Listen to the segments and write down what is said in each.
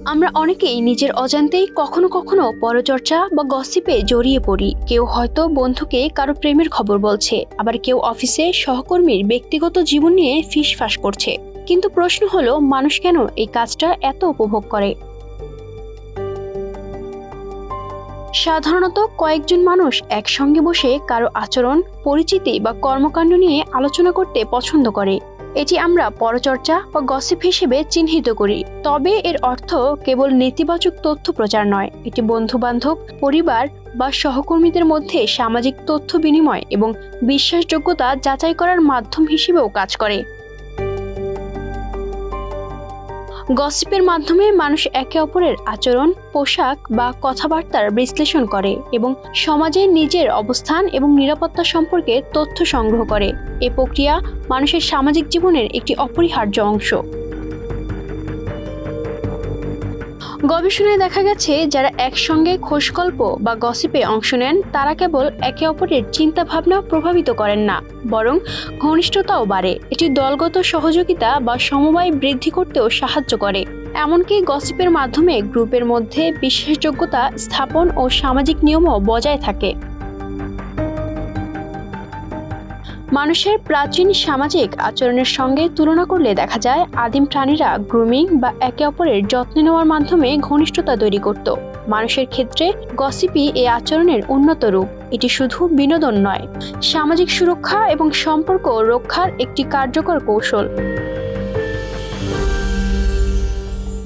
আমরা অনেকেই নিজের অজান্তেই কখনো কখনো পরচর্চা বা গসিপে জড়িয়ে পড়ি। কেউ হয়তো বন্ধুকে কারো প্রেমের খবর বলছে, আবার কেউ অফিসে সহকর্মীর ব্যক্তিগত জীবন নিয়ে ফিসফাস করছে। কিন্তু প্রশ্ন হলো, মানুষ কেন এই কাজটা এত উপভোগ করে? সাধারণত কয়েকজন মানুষ একসঙ্গে বসে কারো আচরণ, পরিচিতি বা কর্মকাণ্ড নিয়ে আলোচনা করতে পছন্দ করে। এটি আমরা পরচর্চা বা গসিপ হিসেবে চিহ্নিত করি। তবে এর অর্থ কেবল নেতিবাচক তথ্য প্রচার নয়, এটি বন্ধু-বান্ধব, পরিবার বা সহকর্মীদের মধ্যে সামাজিক তথ্য বিনিময় এবং বিশ্বাসযোগ্যতা যাচাই করার মাধ্যম হিসেবেও কাজ করে। গসিপের মাধ্যমে মানুষ একে অপরের আচরণ, পোশাক বা কথাবার্তার বিশ্লেষণ করে এবং সমাজে নিজের অবস্থান এবং নিরাপত্তা সম্পর্কে তথ্য সংগ্রহ করে। এই প্রক্রিয়া মানুষের সামাজিক জীবনের একটি অপরিহার্য অংশ। গবেষণায় দেখা গেছে, যারা একসঙ্গে খোশগল্প বা গসিপে অংশ নেন তারা কেবল একে অপরের চিন্তা ভাবনা প্রভাবিত করেন না, বরং ঘনিষ্ঠতাও বাড়ে। এটি দলগত সহযোগিতা বা সমবায় বৃদ্ধি করতেও সাহায্য করে। এমনকি গসিপের মাধ্যমে গ্রুপের মধ্যে বিশ্বাসযোগ্যতা স্থাপন ও সামাজিক নিয়মও বজায় থাকে। মানুষের প্রাচীন সামাজিক আচরণের সঙ্গে তুলনা করলে দেখা যায়, আদিম প্রাণীরা গ্রুমিং বা একে অপরের যত্ন নেওয়ার মাধ্যমে ঘনিষ্ঠতা তৈরি করত। মানুষের ক্ষেত্রে গসিপি এই আচরণের উন্নত রূপ। এটি শুধু বিনোদন নয়, সামাজিক সুরক্ষা এবং সম্পর্ক রক্ষার একটি কার্যকর কৌশল।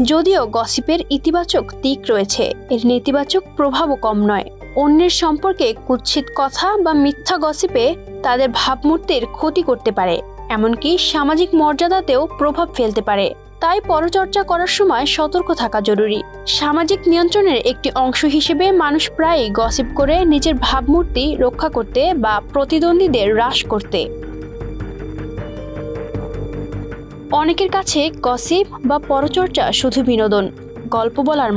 যদিও গসিপের ইতিবাচক দিক রয়েছে, এর নেতিবাচক প্রভাবও কম নয়। অন্যের সম্পর্কে কুৎসিত কথা বা মিথ্যা গসিপে তাদের ভাবমূর্তির ক্ষতি করতে পারে, এমনকি সামাজিক মর্যাদাতেও প্রভাব ফেলতে পারে। তাই পরচর্চা করার সময় সতর্ক থাকা জরুরি। সামাজিক নিয়ন্ত্রণের একটি অংশ হিসেবে মানুষ প্রায়ই গসিপ করে নিজের ভাবমূর্তি রক্ষা করতে বা প্রতিদ্বন্দ্বীদের হ্রাস করতে। অনেকের কাছে গসিপ বা পরচর্চা শুধু বিনোদন। গল্প বলার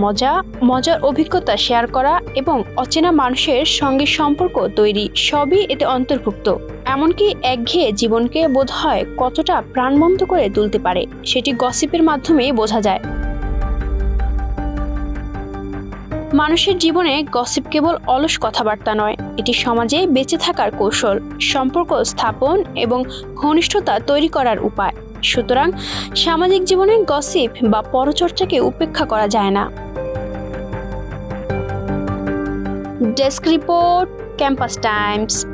মজার অভিজ্ঞতা শেয়ার করা এবং অচেনা মানুষের সঙ্গে সম্পর্ক তৈরি সবই এতে অন্তর্ভুক্ত। এমনকি একঘেয়ে জীবনকে বোধহয় কতটা প্রাণবন্ত করে তুলতে পারে সেটি গসিপের মাধ্যমেই বোঝা যায়। মানুষের জীবনে গসিপ কেবল অলস কথাবার্তা নয়, এটি সমাজে বেঁচে থাকার কৌশল, সম্পর্ক স্থাপন এবং ঘনিষ্ঠতা তৈরি করার উপায়। সুতরাং সামাজিক জীবনে গসিপ বা পরচর্চাকে উপেক্ষা করা যায় না। Desk report, campus Times.